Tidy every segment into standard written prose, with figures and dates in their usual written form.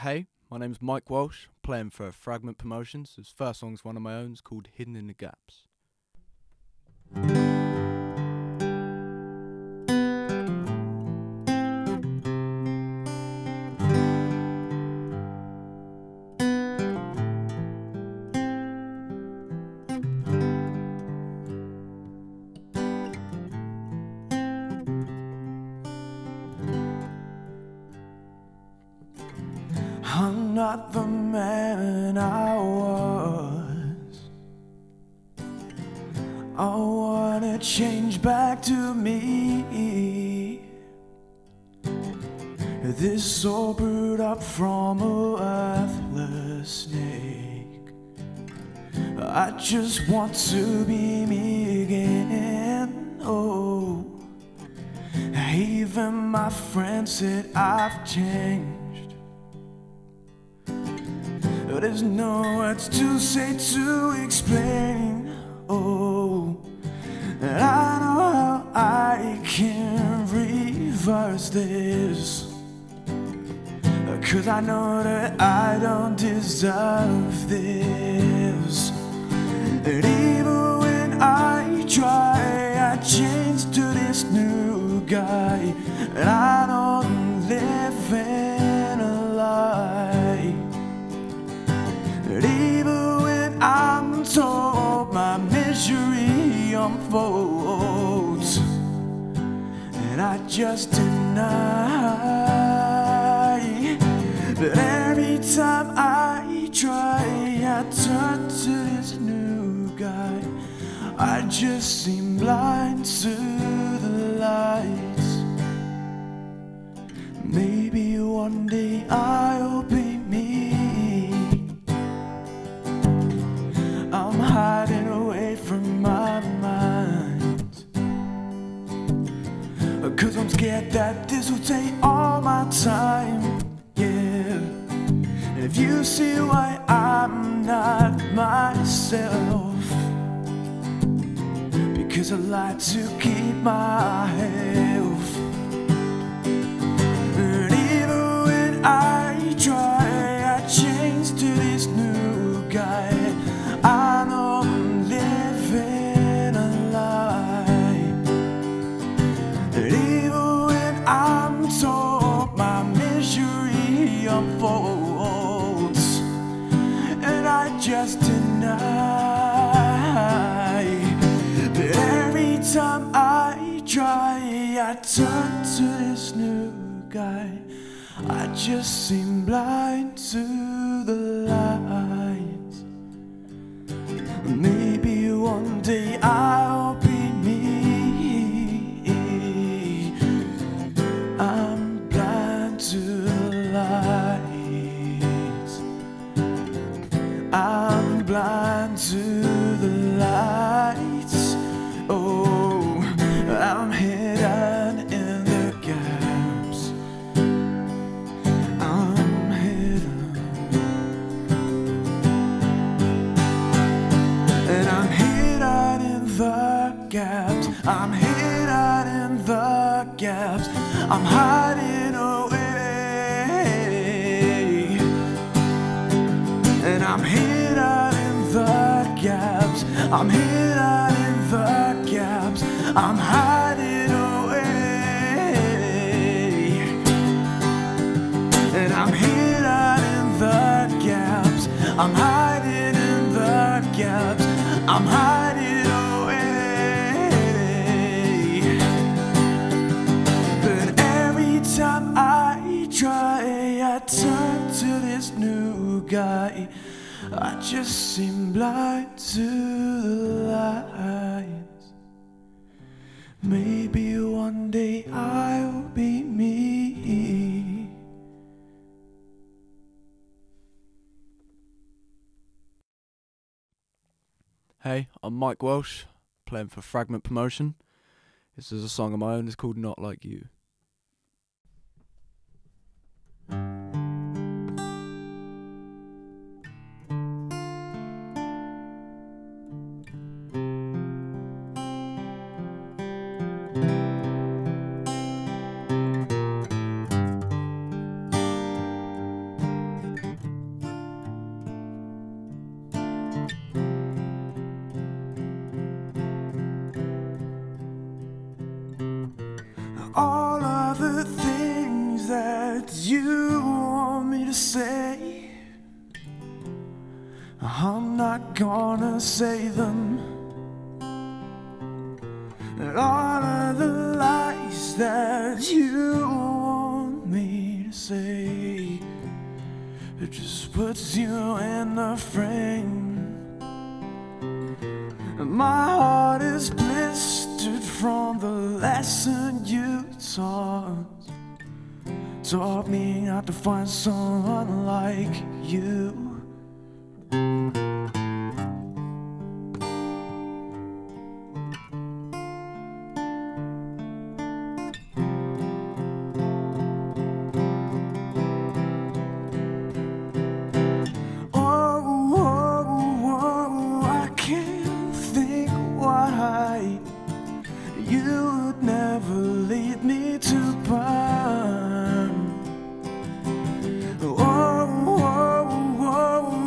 Hey, my name's Mike Walsh, playing for Fragment Promotions. His first song's one of my own, it's called Hidden in the Gaps. I'm not the man I was. I wanna change back to me. This soul brewed up from a worthless snake. I just want to be me again. Oh, even my friends said I've changed. There's no words to say to explain. Oh, and I know how I can reverse this, 'cause I know that I don't deserve this. And even when I try, I change to this new guy, and I don't live in a lie. And even when I'm told my misery unfolds, and I just deny, but every time I try, I turn to this new guy. I just seem blind to the lights. Maybe one day I'll be me. I'm hiding away from my mind, 'cause I'm scared that this will take all my time. Yeah, and if you see why I'm not myself, because I like to keep my health. And even when I try, I change to this new guy. I know I'm living a lie. And even when I'm told my misery unfolds, and I just deny, but every time I try, I turn to this new guy. I just seem blind to the lights. Maybe one day I'll be me. I'm blind to the lights. I'm blind to the lights. Oh, I'm hidden in the gaps. I'm hidden. And I'm hidden in the gaps. I'm hidden in the gaps. I'm hiding away. And I'm hidden in the gaps. I'm hidden in the gaps. I'm hiding away. And I'm hidden in the gaps. I'm hiding in the gaps. I'm hiding away. But every time I try, I turn to this new guy. I just seem blind to the lights. Maybe one day I'll be me. Hey, I'm Mike Walsh, playing for Fragment Promotion. This is a song of my own, it's called Not Like You. all of the things that you want me to say, I'm not gonna say them. And all of the lies that you want me to say, it just puts you in the frame. And my heart is blistered from the lesson you taught me not to find someone like you. You would never lead me to burn. Oh,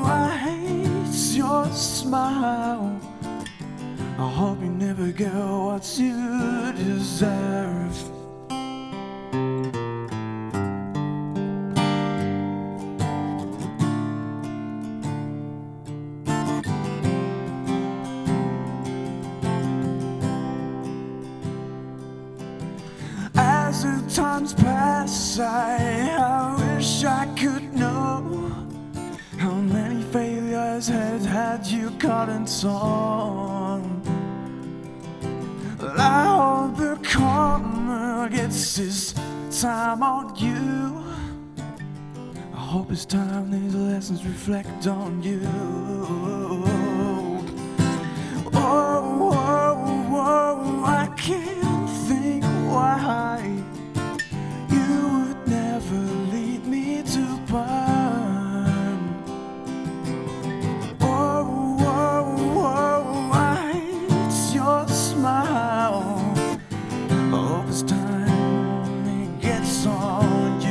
I hate your smile. I hope you never get what you deserve. As the times pass, I wish I could know how many failures had you caught and torn. I hope the karma gets this time on you. I hope it's time these lessons reflect on you. Oh, I can't think why you would never lead me to burn. Oh, I hate your smile. I hope it's time it gets on you.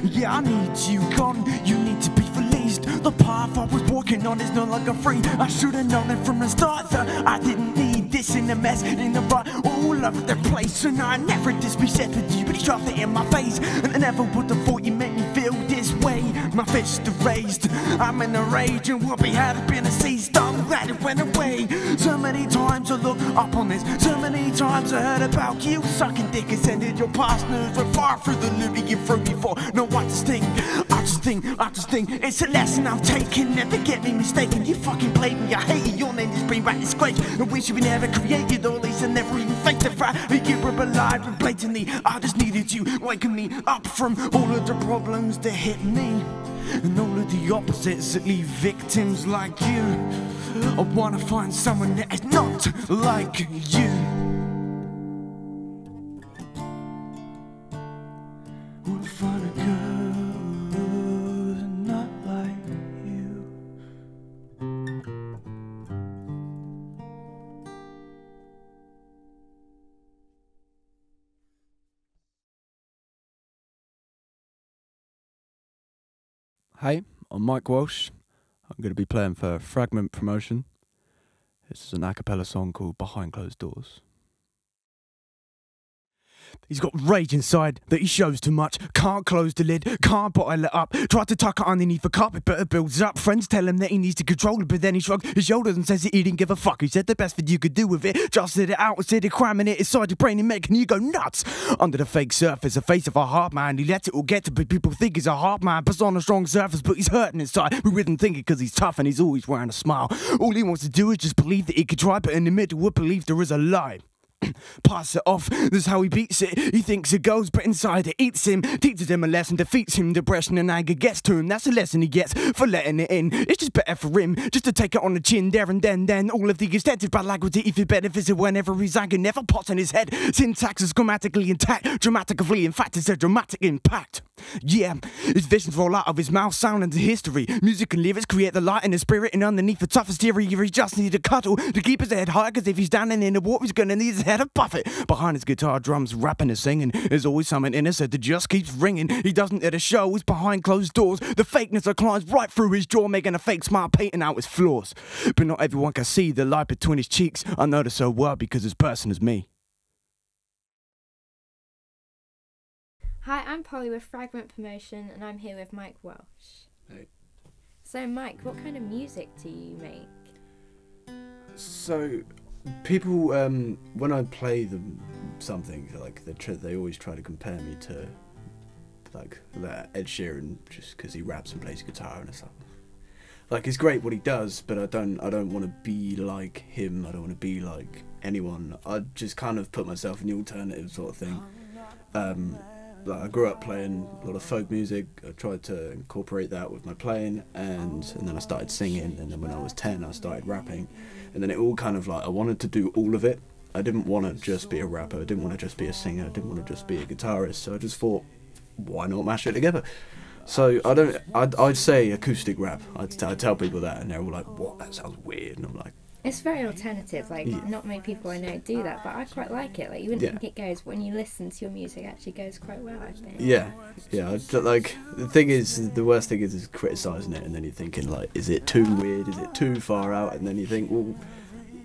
Yeah, I need you gone, you need to be released. The path I was walking on is no longer free. I should have known it from the start that I didn't need this in a mess, in the rut, all over the place. And I never disrespected with you, but you shoved it in my face. And I never would have thought you made me feel this way. My fist are raised, I'm in a rage, and what we had been a seized. I'm glad it went away. So many times I look up on this, so many times I heard about you sucking dick and sending your past news went far through the loop you threw me for. No, I just think it's a lesson I've taken. Never get me mistaken, you fucking played me. I hate you, your name is been right disgrace. I wish you never created all these and never even faked the fact that you were alive. And blatantly, I just needed you waking me up from all of the problems that hit me, and all of the opposites that leave victims like you. I wanna find someone that is not like you. Wanna find a girl who's not like you. Hey, I'm Mike Walsh. I'm going to be playing for Fragment Promotion. This is an a cappella song called Behind Closed Doors. He's got rage inside that he shows too much. Can't close the lid, can't bottle it up. Tried to tuck it underneath the carpet, but it builds up. Friends tell him that he needs to control it, but then he shrugs his shoulders and says that he didn't give a fuck. He said the best thing you could do with it, just let it out instead of cramming it inside your brain and making you go nuts. Under the fake surface, the face of a hard man. He lets it all get to be. People think he's a hard man, puts on a strong surface, but he's hurting inside. We wouldn't think it because he's tough and he's always wearing a smile. All he wants to do is just believe that he could try, but in the middle of belief there is a lie. Pass it off, that's how he beats it. He thinks it goes, but inside it eats him. Teaches him a lesson, defeats him. Depression and anger gets to him. That's a lesson he gets for letting it in. It's just better for him, just to take it on the chin there and then. All of the extensive bad language, if it benefits it whenever he's angry, never pots in his head. Syntax is grammatically intact, dramatically, in fact, it's a dramatic impact. Yeah, his visions roll out of his mouth, sound into history. Music and lyrics create the light and the spirit, and underneath the toughest theory, he just needs a cuddle to keep his head high, cause if he's standing in the water, he's gonna need his head to buff it. Behind his guitar, drums, rapping and singing, there's always something in his head that just keeps ringing. He doesn't let it show, he's behind closed doors. The fakeness that climbs right through his jaw, making a fake smile, painting out his flaws. But not everyone can see the light between his cheeks. I know this so well because this person is me. Hi, I'm Polly with Fragment Promotion, and I'm here with Mike Walsh. Hey. So, Mike, what kind of music do you make? So, people, when I play them something, like they always try to compare me to, like, that Ed Sheeran, just because he raps and plays guitar and stuff. Like, it's great what he does, but I don't want to be like him. I don't want to be like anyone. I just kind of put myself in the alternative sort of thing. Like, I grew up playing a lot of folk music. I tried to incorporate that with my playing, and then I started singing, and then when I was 10 I started rapping, and then it all kind of like, I wanted to do all of it. I didn't want to just be a rapper, I didn't want to just be a singer, I didn't want to just be a guitarist, so I just thought, why not mash it together? So I'd say acoustic rap. I'd tell people that, and they're all like, what, that sounds weird, and I'm like, It's very alternative, like, not many people I know do that, but I quite like it. Like, you wouldn't think it goes, but when you listen to your music, it actually goes quite well, I think. Yeah, like, the thing is, the worst thing is criticising it, and then you're thinking, like, is it too weird, is it too far out, and then you think, well,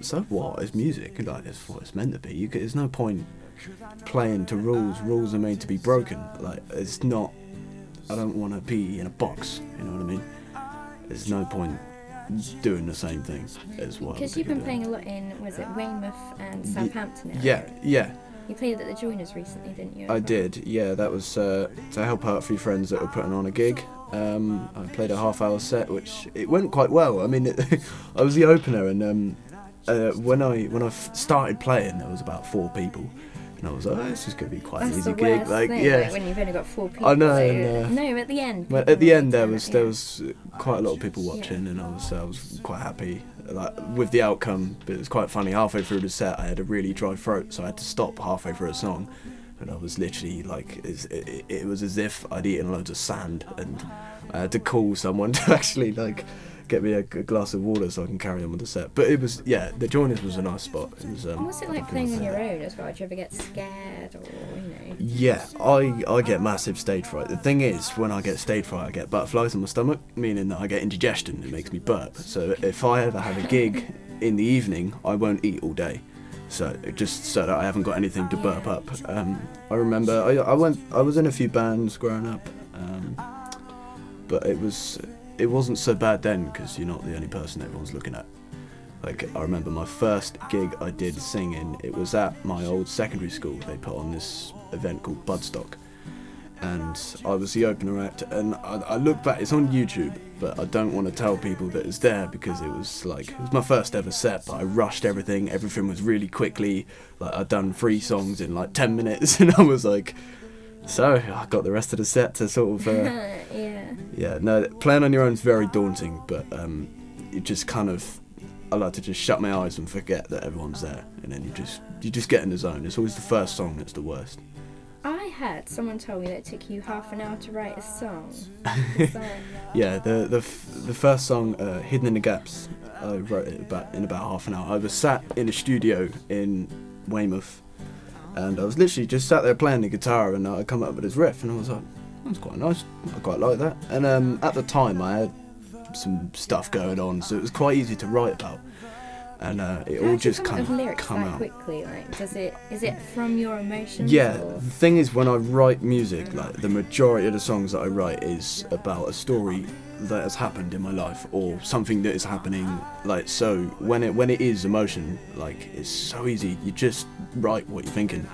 so what, it's music, like, it's what it's meant to be. There's no point playing to rules are made to be broken, like, it's not, I don't want to be in a box, you know what I mean? There's no point doing the same thing as what. Because you've been playing a lot in, was it Weymouth and Southampton area? Yeah. You played at the Joiners recently, didn't you? I did, yeah. That was to help out a few friends that were putting on a gig. I played a half-hour set, which it went quite well. I mean, I was the opener, and when I started playing, there was about 4 people. And I was like, oh, this is going to be quite an easy gig. Like, thing, yeah, like when you've only got 4 people. I know. So, And, no, at the end. Well, at the end, there was quite a lot of people watching, and I was quite happy, like, with the outcome. But it was quite funny. Halfway through the set, I had a really dry throat, so I had to stop halfway through a song, and I was literally like, it was as if I'd eaten loads of sand, and I had to call someone to actually, like, get me a glass of water so I can carry on with the set. But it was, yeah, the Joiners was a nice spot. It was, what's it like playing on your own as well? Do you ever get scared, or, you know? Yeah, I get massive stage fright. The thing is, when I get stage fright, I get butterflies in my stomach, meaning that I get indigestion. It makes me burp. So if I ever have a gig in the evening, I won't eat all day. So just so that I haven't got anything to burp up. I remember I was in a few bands growing up, but it wasn't so bad then, because you're not the only person everyone's looking at. Like, I remember my first gig I did singing, it was at my old secondary school. They put on this event called Budstock, and I was the opener act, and I look back, it's on YouTube, but I don't want to tell people that it's there, because it was my first ever set, but I rushed everything was really quickly, like, I'd done 3 songs in like 10 minutes, and I was like, so I got the rest of the set to sort of yeah, no, playing on your own is very daunting, but you just kind of, I like to just shut my eyes and forget that everyone's there, and then you just get in the zone. It's always the first song that's the worst. I heard someone told me that it took you half an hour to write a song. Yeah, the first song, Hidden in the Gaps, I wrote it in about half an hour. I was sat in a studio in Weymouth, and I was literally just sat there playing the guitar, and I come up with this riff, and I was like, that's quite nice, I quite like that. And at the time I had some stuff going on, so it was quite easy to write about, and it all just kind of come out quickly. Like, is it from your emotions? Yeah, or? The thing is, when I write music, like, the majority of the songs that I write is about a story that has happened in my life, or something that is happening. Like, so when it is emotion, like, it's so easy. You just write what you're thinking,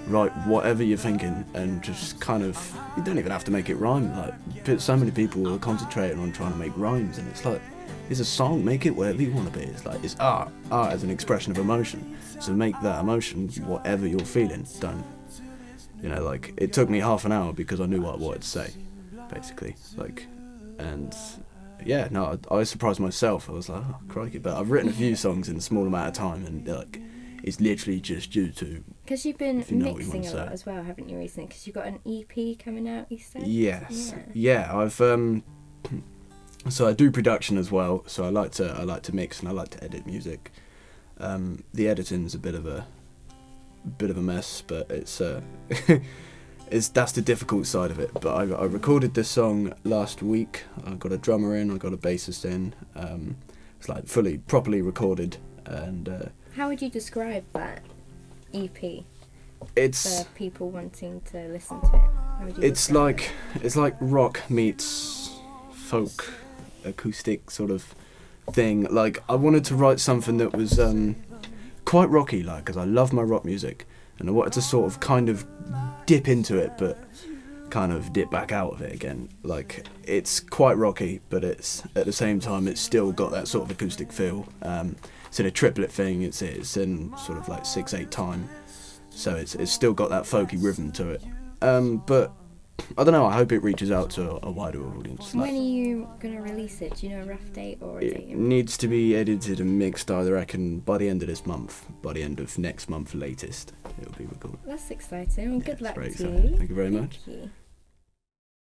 write whatever you're thinking, and just kind of, you don't even have to make it rhyme. Like, so many people are concentrating on trying to make rhymes, and it's like, it's a song. Make it whatever you want to be. It's like it's art as an expression of emotion. So make that emotion whatever you're feeling. Don't, you know, like it took me half an hour because I knew what I wanted to say, basically. Like, and yeah, no, I surprised myself. I was like, oh crikey! But I've written a few songs in a small amount of time, and like, it's literally just due to. Because you've been mixing a lot as well, haven't you, recently? Because you've got an EP coming out, you said? Yes. Yeah, I've so I do production as well. So I like to mix and I like to edit music. The editing's a bit of a mess, but it's that's the difficult side of it. But I recorded this song last week. I got a drummer in, I got a bassist in. It's like properly recorded. And how would you describe that EP? It's for people wanting to listen to it. How would you describe it? It's like rock meets folk, acoustic sort of thing. Like I wanted to write something that was quite rocky, like, because I love my rock music, and I wanted to sort of kind of dip into it, but kind of dip back out of it again. Like it's quite rocky, but it's at the same time it's still got that sort of acoustic feel. It's in a triplet thing. It's in sort of like 6/8 time, so it's still got that folky rhythm to it. But I don't know. I hope it reaches out to a wider audience. When are you gonna release it? Do you know a rough date or a date? It needs to be edited and mixed, I reckon, by the end of this month. By the end of next month, latest, it'll be recorded. That's exciting. Well, good luck to you. Thank you very much. Thank you.